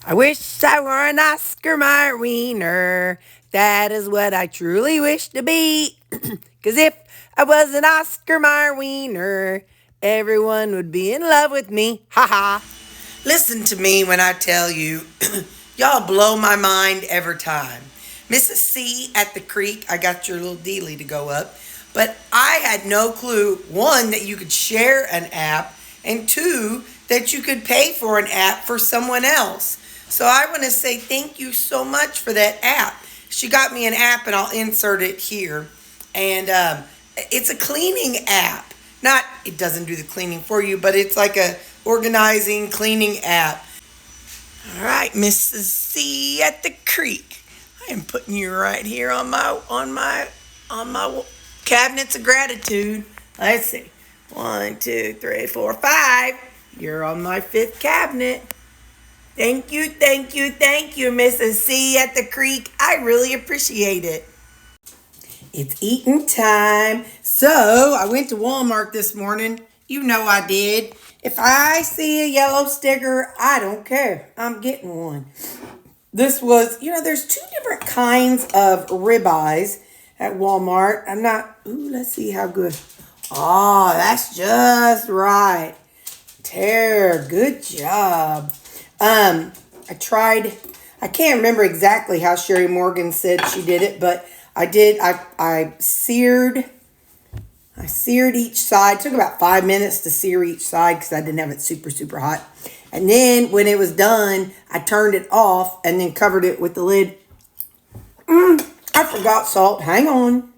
I wish I were an Oscar Mayer wiener. That is what I truly wish to be. 'Cause if I was an Oscar Mayer wiener, everyone would be in love with me. Ha ha. Listen to me when I tell you, y'all blow my mind every time. Mrs. C at the creek, I got your little dealie to go up. But I had no clue, one, that you could share an app, and two, that you could pay for an app for someone else. So I want to say thank you so much for that app. She got me an app, and I'll insert it here. And it's a cleaning app. Not, it doesn't do the cleaning for you, but it's like a organizing cleaning app. All right, Mrs. C at the creek. I am putting you right here on my cabinets of gratitude. Let's see. 1, 2, 3, 4, 5. You're on my 5th cabinet. Thank you, thank you, thank you, Mrs. C at the creek. I really appreciate it. It's eating time. So I went to Walmart this morning. You know I did. If I see a yellow sticker, I don't care. I'm getting one. This was, there's 2 different kinds of ribeyes at Walmart. Let's see how good. Oh, that's just right. Terri, good job. I can't remember exactly how Sherry Morgan said she did it, but I seared each side. It took about 5 minutes to sear each side because I didn't have it super, super hot. And then when it was done, I turned it off and then covered it with the lid. I forgot salt. Hang on.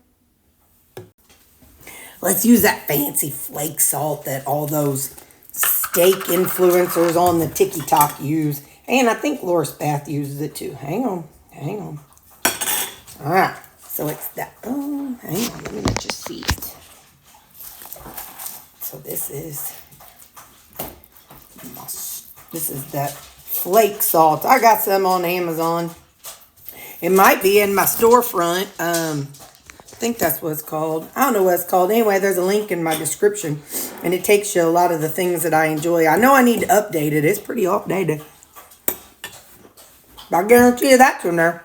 Let's use that fancy flake salt that all those steak influencers on the TikTok use. And I think Laura Spath uses it too. Hang on. All right. So it's that. Oh, hang on. Let me let you see it. So this is that flake salt. I got some on Amazon. It might be in my storefront. I think that's what it's called. I don't know what it's called. Anyway, there's a link in my description, and it takes you a lot of the things that I enjoy. I know I need to update it. It's pretty outdated. But I guarantee you that's in there.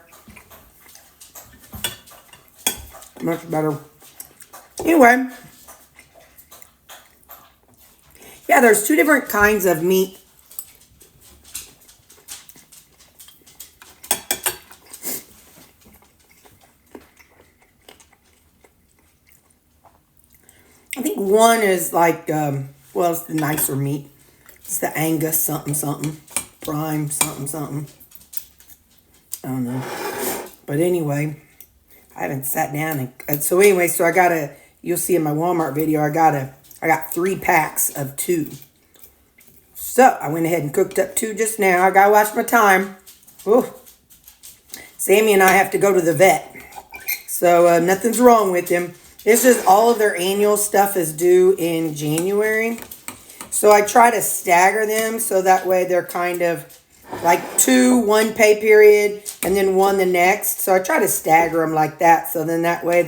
Much better. Anyway. Yeah, there's 2 different kinds of meat. I think one is like, it's the nicer meat. It's the Angus something, prime something. I don't know. But anyway, I haven't sat down. So you'll see in my Walmart video, I got 3 packs of 2. So I went ahead and cooked up 2 just now. I gotta watch my time. Ooh. Sammy and I have to go to the vet. So nothing's wrong with him. It's just all of their annual stuff is due in January. So I try to stagger them so that way they're kind of like 2, 1 pay period, and then 1 the next. So I try to stagger them like that. So then that way in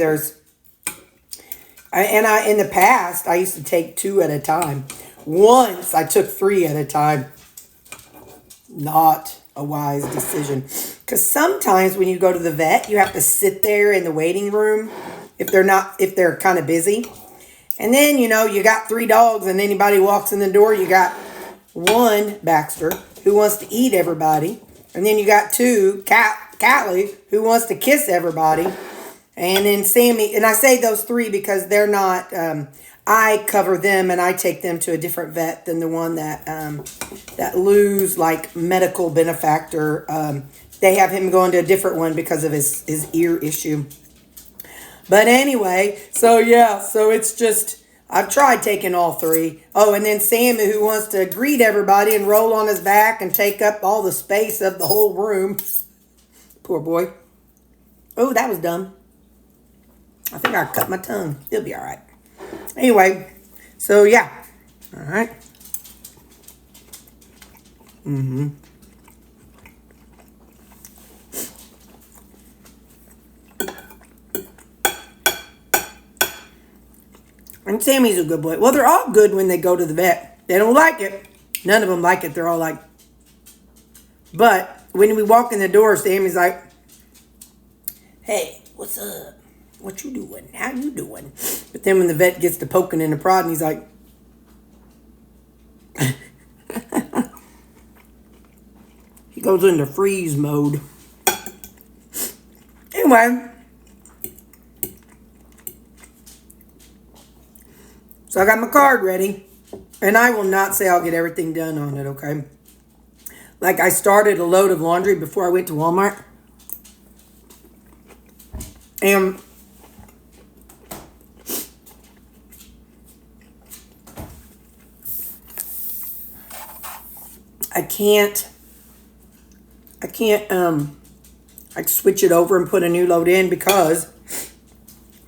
the past, I used to take 2 at a time. Once I took 3 at a time. Not a wise decision. Because sometimes when you go to the vet, you have to sit there in the waiting room if they're kind of busy. And then, you got 3 dogs and anybody walks in the door, you got 1, Baxter, who wants to eat everybody. And then you got 2, Callie, who wants to kiss everybody. And then Sammy, and I say those 3 because they're not, I cover them and I take them to a different vet than the one that Lou's like medical benefactor. They have him going to a different one because of his ear issue. But anyway, so it's just, I've tried taking all 3. Oh, and then Sammy, who wants to greet everybody and roll on his back and take up all the space of the whole room. Poor boy. Oh, that was dumb. I think I cut my tongue. He'll be all right. Anyway, so yeah. All right. And Sammy's a good boy. Well, they're all good when they go to the vet. They don't like it. None of them like it. They're all like, But when we walk in the door, Sammy's like, hey, what's up? What you doing? How you doing? But then when the vet gets to poking and the prodding, he's like, he goes into freeze mode. Anyway, so I got my card ready, and I will not say I'll get everything done on it, okay? Like, I started a load of laundry before I went to Walmart, and I can't like switch it over and put a new load in because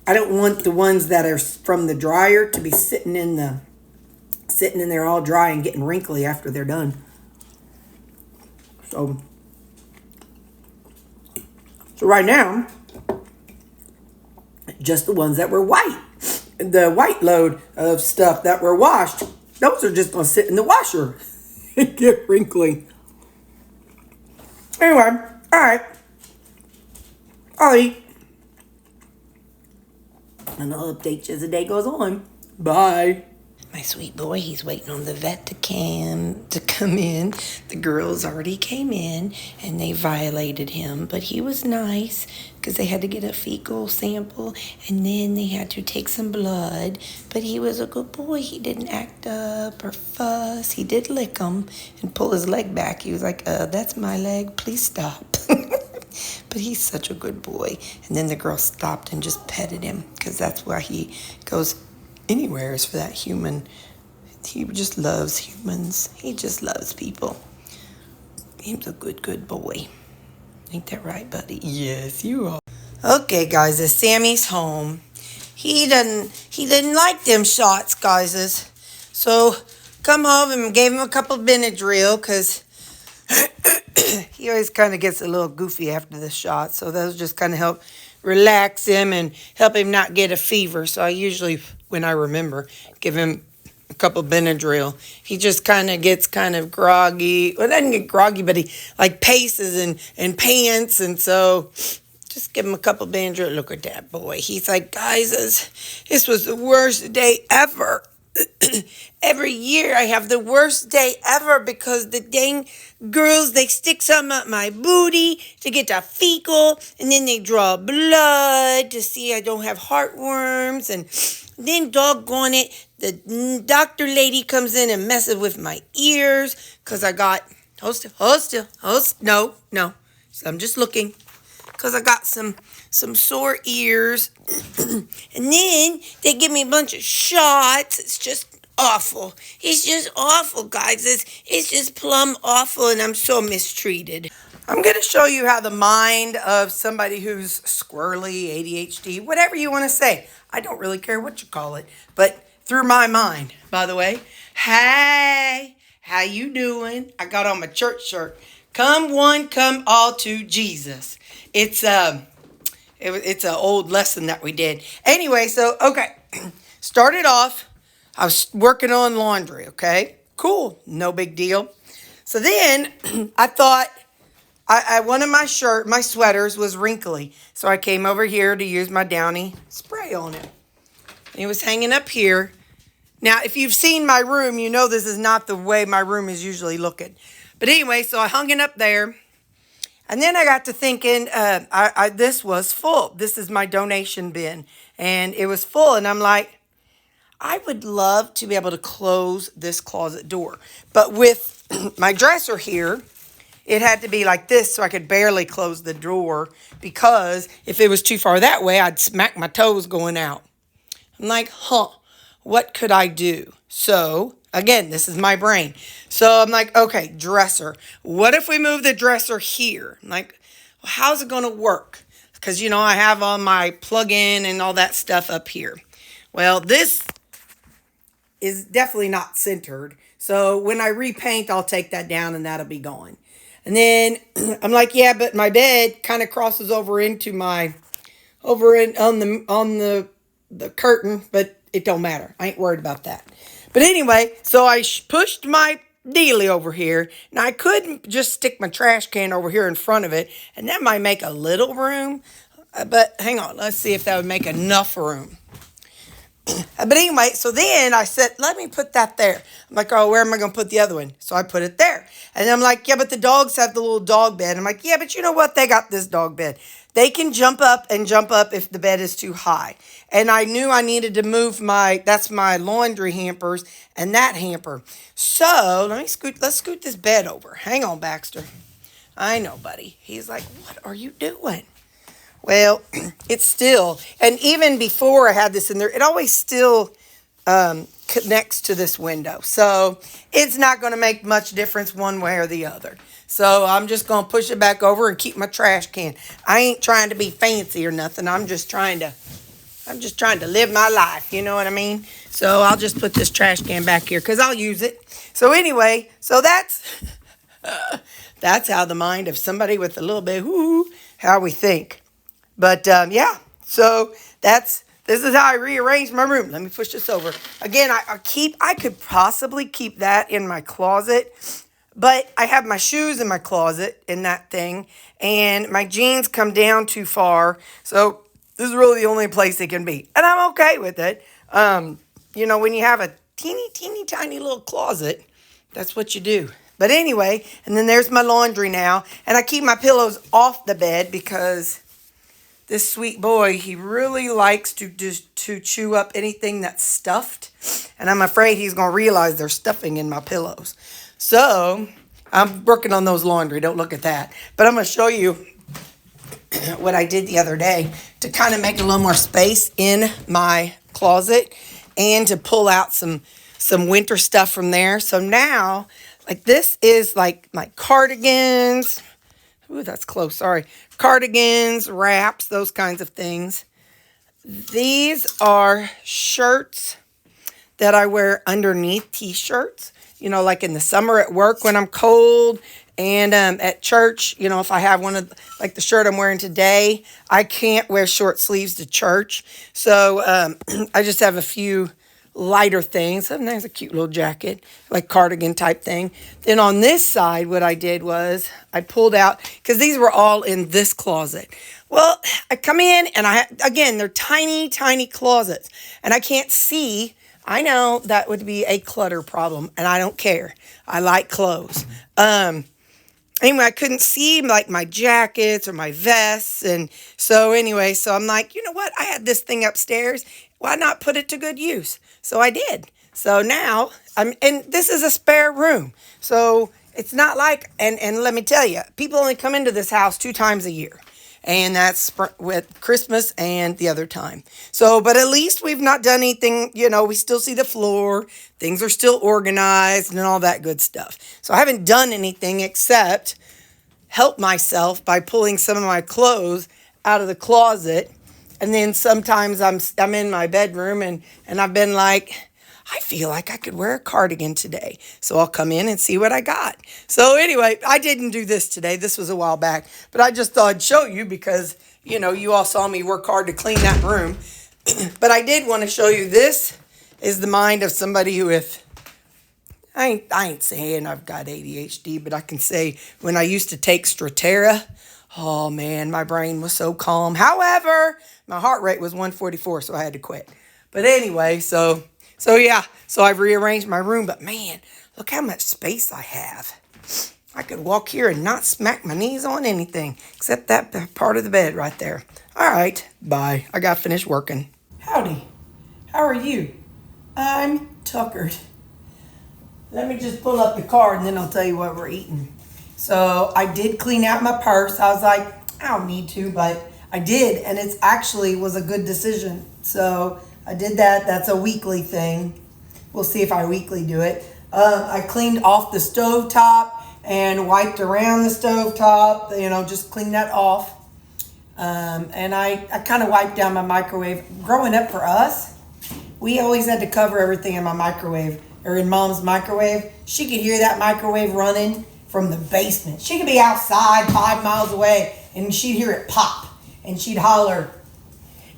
I don't want the ones that are from the dryer to be sitting in there all dry and getting wrinkly after they're done. So right now, just the ones that were white. The white load of stuff that were washed, those are just going to sit in the washer and get wrinkly. Anyway, all right. I'll eat. And I'll update you as the day goes on. Bye. My sweet boy, he's waiting on the vet to come in. The girls already came in and they violated him, but he was nice because they had to get a fecal sample and then they had to take some blood. But he was a good boy. He didn't act up or fuss. He did lick him and pull his leg back. He was like, that's my leg. Please stop. But he's such a good boy. And then the girl stopped and just petted him because that's why he goes anywhere is for that human. He just loves humans. He just loves people. He's a good boy. Ain't that right, buddy? Yes, you are. Okay, guys, as Sammy's home, he didn't like them shots, guys. So come home and gave him a couple of Benadryl because he always kind of gets a little goofy after the shot. So those just kind of help relax him and help him not get a fever. So I usually, when I remember, give him a couple of Benadryl. He just kind of gets kind of groggy. Well, doesn't get groggy, but he like paces and pants. And so just give him a couple of Benadryl. Look at that boy. He's like, guys, this was the worst day ever. Every year I have the worst day ever because the dang girls, they stick something up my booty to get the fecal, and then they draw blood to see I don't have heartworms, and then doggone it, the doctor lady comes in and messes with my ears because I got, no, so I'm just looking, because I got some sore ears. And then they give me a bunch of shots. It's just awful. It's just awful, guys. It's just plumb awful, and I'm so mistreated. I'm going to show you how the mind of somebody who's squirrely, ADHD, whatever you want to say. I don't really care what you call it, but through my mind, by the way. Hey, how you doing? I got on my church shirt. Come one, come all to Jesus. It's an old lesson that we did. Anyway, so, okay. Started off, I was working on laundry, okay? Cool, no big deal. So then I thought one of my sweaters was wrinkly. So I came over here to use my Downy spray on it. And it was hanging up here. Now, if you've seen my room, you know this is not the way my room is usually looking. But anyway, so I hung it up there. And then I got to thinking, this was full. This is my donation bin. And it was full. And I'm like, I would love to be able to close this closet door. But with my dresser here, it had to be like this so I could barely close the door. Because if it was too far that way, I'd smack my toes going out. I'm like, what could I do? So, again, this is my brain. So I'm like, okay, dresser. What if we move the dresser here? I'm like, well, how's it going to work? Because, I have all my plug-in and all that stuff up here. Well, this is definitely not centered. So when I repaint, I'll take that down and that'll be gone. And then I'm like, yeah, but my bed kind of crosses over into on the curtain, but it don't matter. I ain't worried about that. But anyway, so I pushed my dealy over here. Now, I could just stick my trash can over here in front of it, and that might make a little room. But hang on, let's see if that would make enough room. But anyway, so then I said, let me put that there. I'm like, oh, where am I going to put the other one? So I put it there. And I'm like, yeah, but the dogs have the little dog bed. I'm like, yeah, but you know what? They got this dog bed. They can jump up if the bed is too high. And I knew I needed to move that's my laundry hampers and that hamper. So let's scoot this bed over. Hang on, Baxter. I know, buddy. He's like, what are you doing? Well, it's still, and even before I had this in there, it always still connects to this window. So it's not going to make much difference one way or the other. So I'm just going to push it back over and keep my trash can. I ain't trying to be fancy or nothing. I'm just trying to live my life. You know what I mean? So I'll just put this trash can back here because I'll use it. So anyway, so that's how the mind of somebody with a little bit, how we think. But yeah, so this is how I rearranged my room. Let me push this over. Again, I could possibly keep that in my closet, but I have my shoes in my closet in that thing, and my jeans come down too far. So this is really the only place it can be, and I'm okay with it. You know, when you have a teeny, teeny, tiny little closet, that's what you do. But anyway, and then there's my laundry now, and I keep my pillows off the bed because this sweet boy, he really likes to chew up anything that's stuffed. And I'm afraid he's going to realize there's stuffing in my pillows. So I'm working on those laundry. Don't look at that. But I'm going to show you what I did the other day to kind of make a little more space in my closet and to pull out some winter stuff from there. So now, like, this is like my cardigans. Ooh, that's close. Sorry. Cardigans, wraps, those kinds of things. These are shirts that I wear underneath t-shirts. You know, like in the summer at work when I'm cold, and at church, you know, if I have one of, like the shirt I'm wearing today, I can't wear short sleeves to church. So I just have a few lighter things. Sometimes a cute little jacket, like cardigan type thing. Then on this side, what I did was I pulled out, because these were all in this closet. Well, I come in and again, they're tiny, tiny closets, and I can't see. I know that would be a clutter problem, and I don't care. I like clothes. Anyway, I couldn't see like my jackets or my vests. And so anyway, so I'm like, you know what? I had this thing upstairs. Why not put it to good use? So I did. So now and this is a spare room. So it's not like, and let me tell you, people only come into this house 2 times a year. And that's with Christmas and the other time. So, but at least we've not done anything, you know, we still see the floor. Things are still organized and all that good stuff. So I haven't done anything except help myself by pulling some of my clothes out of the closet. And then sometimes I'm in my bedroom and I've been like, I feel like I could wear a cardigan today. So I'll come in and see what I got. So anyway, I didn't do this today. This was a while back. But I just thought I'd show you because, you know, you all saw me work hard to clean that room. But I did want to show you, this is the mind of somebody who I ain't saying I've got ADHD, but I can say when I used to take Strattera, oh man, my brain was so calm. However, my heart rate was 144, so I had to quit. But anyway, so yeah, so I've rearranged my room, but man, look how much space I have. I could walk here and not smack my knees on anything, except that part of the bed right there. All right, bye. I got finished working. Howdy. How are you? I'm tuckered. Let me just pull up the card and then I'll tell you what we're eating. So I did clean out my purse. I was like, I don't need to, but I did, and it actually was a good decision. So I did that. That's a weekly thing. We'll see if I weekly do it. I cleaned off the stovetop and wiped around the stovetop, you know, just cleaned that off. And I kind of wiped down my microwave. Growing up for us, we always had to cover everything in my microwave, or in Mom's microwave. She could hear that microwave running from the basement. She could be outside 5 miles away and she'd hear it pop and she'd holler,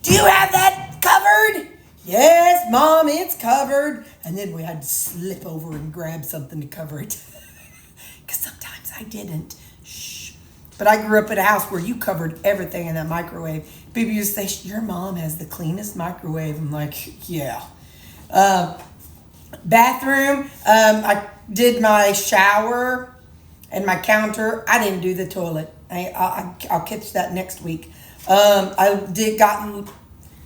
"Do you have that covered?" Yes, Mom, it's covered. And then we had to slip over and grab something to cover it. Because sometimes I didn't. Shh. But I grew up in a house where you covered everything in that microwave. People used to say, your mom has the cleanest microwave. I'm like, yeah. Bathroom, I did my shower and my counter. I didn't do the toilet. I'll catch that next week. Gotten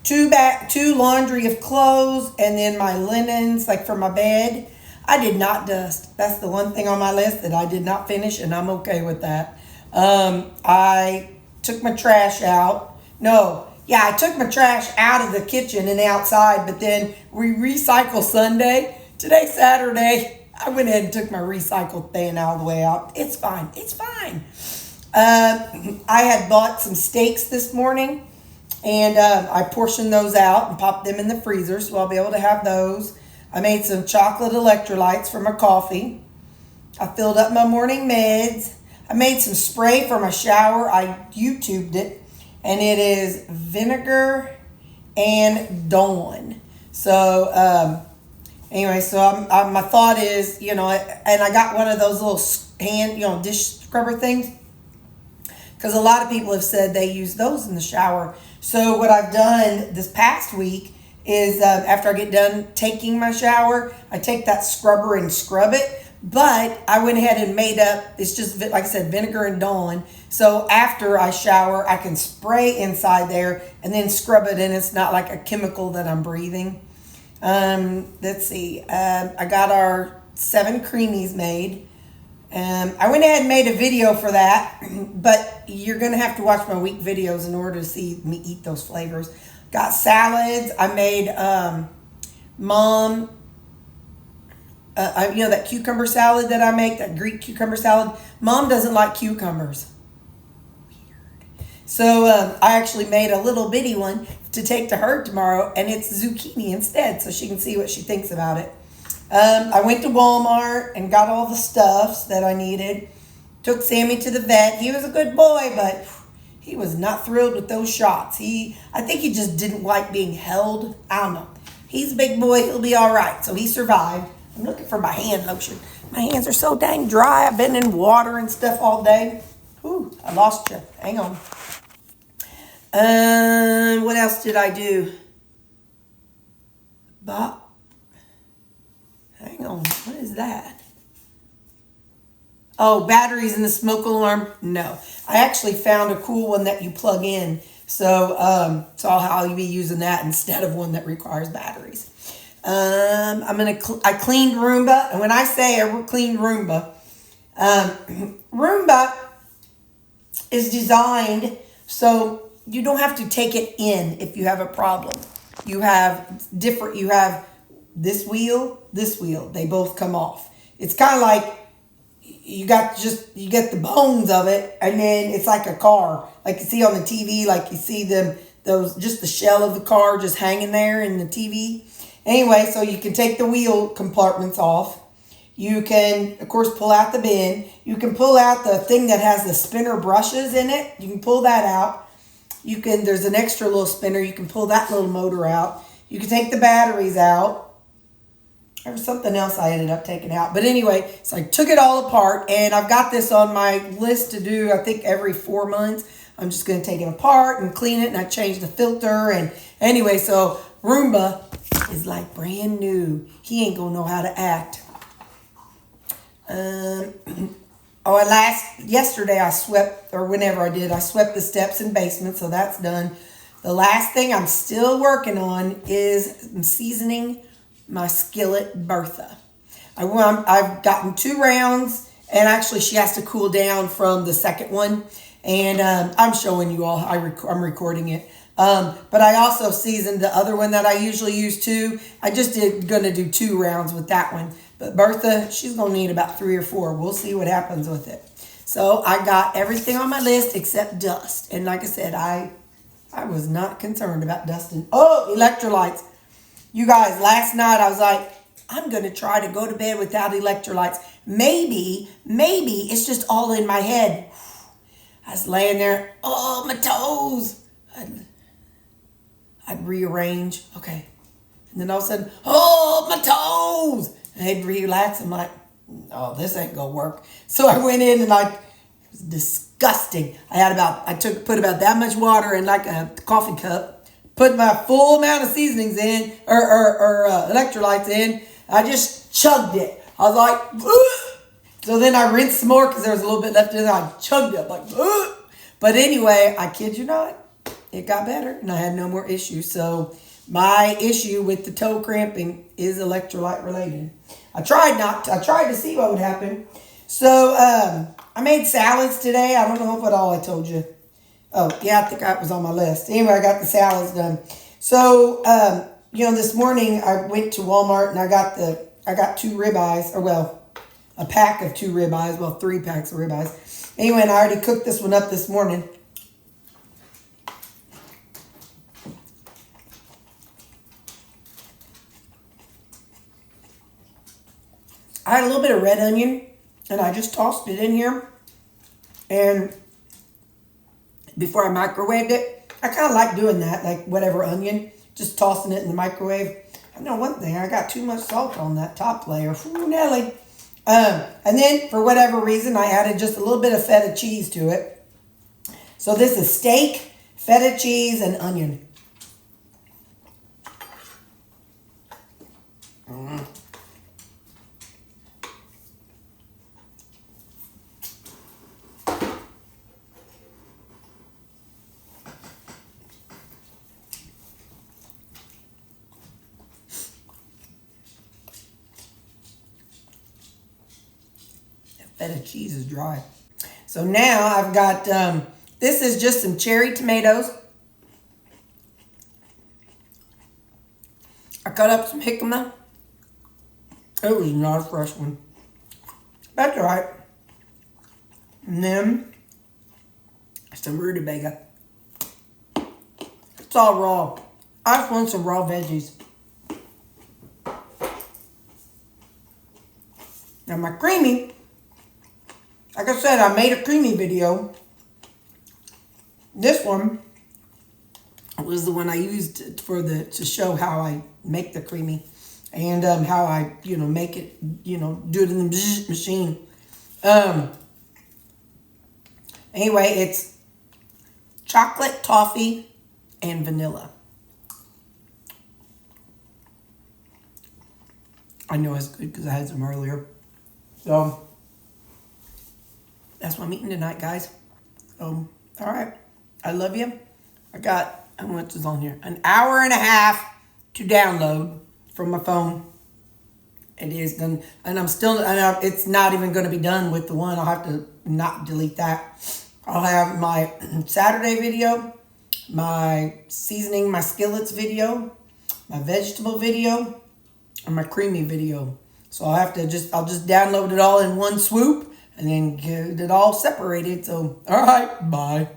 two laundry of clothes and then my linens, like for my bed. I did not dust. That's the one thing on my list that I did not finish, and I'm okay with that. I took my trash out. I took my trash out of the kitchen and outside, but then we recycle Sunday. Today's Saturday. I went ahead and took my recycled thing all the way out. It's fine. It's fine. I had bought some steaks this morning, and I portioned those out and popped them in the freezer, so I'll be able to have those. I made some chocolate electrolytes for my coffee. I filled up my morning meds. I made some spray for my shower. I YouTubed it, and it is vinegar and Dawn. So anyway, so my thought is, and I got one of those little hand, dish scrubber things, because a lot of people have said they use those in the shower. So what I've done this past week is after I get done taking my shower, I take that scrubber and scrub it. But I went ahead and made up, it's just, like I said, vinegar and Dawn. So after I shower, I can spray inside there and then scrub it, and it's not like a chemical that I'm breathing. Let's see. I got our 7 creamies made. I went ahead and made a video for that, but you're going to have to watch my week videos in order to see me eat those flavors. Got salads. I made Mom, that cucumber salad that I make, that Greek cucumber salad. Mom doesn't like cucumbers. Weird. So I actually made a little bitty one to take to her tomorrow, and it's zucchini instead, so she can see what she thinks about it. I went to Walmart and got all the stuffs that I needed. Took Sammy to the vet. He was a good boy, but he was not thrilled with those shots. I think he just didn't like being held. I don't know. He's a big boy. He'll be all right. So he survived. I'm looking for my hand lotion. My hands are so dang dry. I've been in water and stuff all day. Ooh, I lost you. Hang on. What else did I do? Hang on. What is that? Oh, batteries in the smoke alarm? No. I actually found a cool one that you plug in. So I'll be using that instead of one that requires batteries. I cleaned Roomba. And when I say I cleaned Roomba, Roomba is designed so you don't have to take it in if you have a problem. You have this wheel. They both come off. It's kind of like you get the bones of it, and then it's like a car, like you see on the TV, like you see just the shell of the car just hanging there in the TV. Anyway, so you can take the wheel compartments off. You can, of course, pull out the bin. You can pull out the thing that has the spinner brushes in it. You can pull that out. There's an extra little spinner. You can pull that little motor out. You can take the batteries out. There was something else I ended up taking out. But anyway, so I took it all apart, and I've got this on my list to do, I think, every 4 months. I'm just going to take it apart and clean it, and I changed the filter. And anyway, so Roomba is like brand new. He ain't going to know how to act. Yesterday I swept, or whenever I did, I swept the steps and basement, so that's done. The last thing I'm still working on is seasoning my skillet Bertha. I've gotten 2 rounds, and actually she has to cool down from the second one, and I'm showing you all. I'm recording it. But I also seasoned the other one that I usually use too. I just gonna do 2 rounds with that one. But Bertha, she's gonna need about 3 or 4. We'll see what happens with it. So I got everything on my list except dust. And like I said, I was not concerned about dusting. Oh, electrolytes. You guys, last night I was like, I'm going to try to go to bed without electrolytes. Maybe it's just all in my head. I was laying there, oh, my toes. I'd rearrange. Okay, And then all of a sudden, oh, my toes. And they'd relax. I'm like, oh, this ain't gonna work. So I went in and it was disgusting. Put about that much water in like a coffee cup, put my full amount of seasonings in, or electrolytes in. I just chugged it. I was like, ugh. So then I rinsed some more because there was a little bit left in there. I chugged it like, ugh. But anyway, I kid you not, it got better and I had no more issues. So my issue with the toe cramping is electrolyte related. I tried to see what would happen. So I made salads today. I don't know what all I told you. Oh, yeah, I think that was on my list. Anyway, I got the salads done. So, this morning I went to Walmart and I got 2 ribeyes, a pack of 2 ribeyes, 3 packs of ribeyes. Anyway, and I already cooked this one up this morning. I had a little bit of red onion and I just tossed it in here. And before I microwaved it, I kind of like doing that, like whatever onion, just tossing it in the microwave. I know one thing, I got too much salt on that top layer. Ooh, Nelly. And then, for whatever reason, I added just a little bit of feta cheese to it. So this is steak, feta cheese, and onion. Feta cheese is dry. So now I've got, this is just some cherry tomatoes. I cut up some jicama. It was not a fresh one. That's all right. And then some rutabaga. It's all raw. I just want some raw veggies. Now my creamy, like I said, I made a creamy video. This one was the one I used to show how I make the creamy and how I, make it, do it in the machine. Anyway, it's chocolate, toffee, and vanilla. I know it's good because I had some earlier. So that's what I'm eating tonight, guys. All right. I love you. I got, how much is on here? An hour and a half to download from my phone. It is done. And it's not even going to be done with the one. I'll have to not delete that. I'll have my Saturday video, my seasoning my skillets video, my vegetable video, and my creamy video. So I'll just download it all in one swoop and then get it all separated. So, all right, bye.